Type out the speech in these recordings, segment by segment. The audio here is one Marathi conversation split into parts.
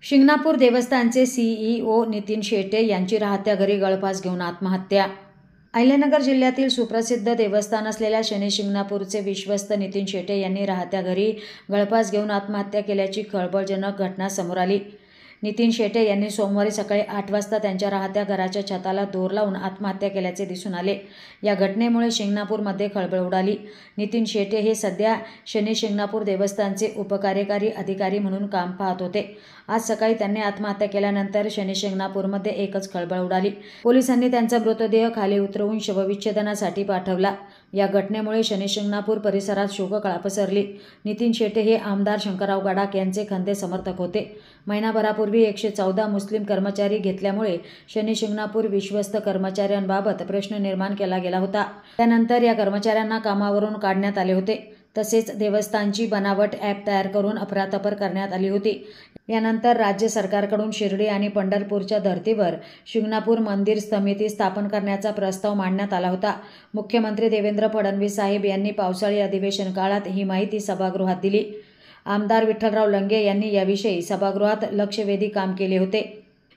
शिंगणापूर देवस्थानचे सीईओ नितीन शेटे यांची राहत्या घरी गळफास घेऊन आत्महत्या। अहिल्यानगर जिल्ह्यातील सुप्रसिद्ध देवस्थान असलेल्या शनी शिंगणापूरचे विश्वस्त नितीन शेटे यांनी राहत्या घरी गळफास घेऊन आत्महत्या केल्याची खळबळजनक घटना समोर आली। नितीन शेटे यांनी सोमवारी सकाळी 8 वाजता त्यांच्या राहत्या घराच्या छताला दोर लावून आत्महत्या केल्याचे दिसून आले। या घटनेमुळे शिंगणापूरमध्ये खळबळ उडाली। नितीन शेटे हे सध्या शनी शिंगणापूर देवस्थानचे उपकार्यकारी अधिकारी म्हणून काम पाहत होते। आज सकाळी त्यांनी आत्महत्या केल्यानंतर शनी शिंगणापूरमध्ये एकच खळबळ उडाली। पोलिसांनी त्यांचा मृतदेह खाली उतरवून शवविच्छेदनासाठी पाठवला। या घटनेमुळे शनी शिंगणापूर परिसरात शोककळा पसरली। नितीन शेटे हे आमदार शंकरराव गडाख यांचे खंदे समर्थक होते। महिनाभरापूर्वी 114 मुस्लिम कर्मचारी घेतल्यामुळे शनी शिंगणापूर विश्वस्त कर्मचाऱ्यांबाबत प्रश्न निर्माण केला गेला होता। त्यानंतर या कर्मचाऱ्यांना कामावरून काढण्यात आले होते। तसेच देवस्थानची बनावट ॲप तयार करून अफरातफर करण्यात आली होती। यानंतर राज्य सरकारकडून शिर्डी आणि पंढरपूरच्या धर्तीवर शिंगणापूर मंदिर समिती स्थापन करण्याचा प्रस्ताव मांडण्यात आला होता। मुख्यमंत्री देवेंद्र फडणवीस साहेब यांनी पावसाळी अधिवेशन काळात ही माहिती सभागृहात दिली। आमदार विठ्ठलराव लंगे यांनी याविषयी सभागृहात लक्षवेधी काम केले होते।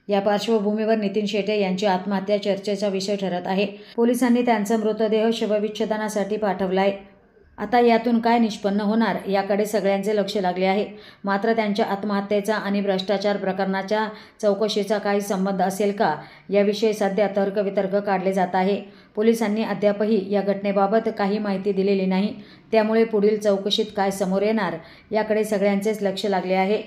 या पार्श्वभूमीवर नितीन शेटे यांची आत्महत्या चर्चेचा विषय ठरत आहे। पोलिसांनी त्यांचा मृतदेह शवविच्छेदनासाठी पाठवला आहे। आता यातून काय निष्पन्न होणार याकडे सगळ्यांचे लक्ष लागले आहे। मात्र त्यांच्या आत्महत्येचा आणि भ्रष्टाचार प्रकरणाच्या चौकशीचा काही संबंध असेल का याविषयी सध्या तर्कवितर्क काढले जात आहे। पोलिसांनी अद्यापही या घटनेबाबत काही माहिती दिलेली नाही। त्यामुळे पुढील चौकशीत काय समोर येणार याकडे सगळ्यांचेच लक्ष लागले आहे।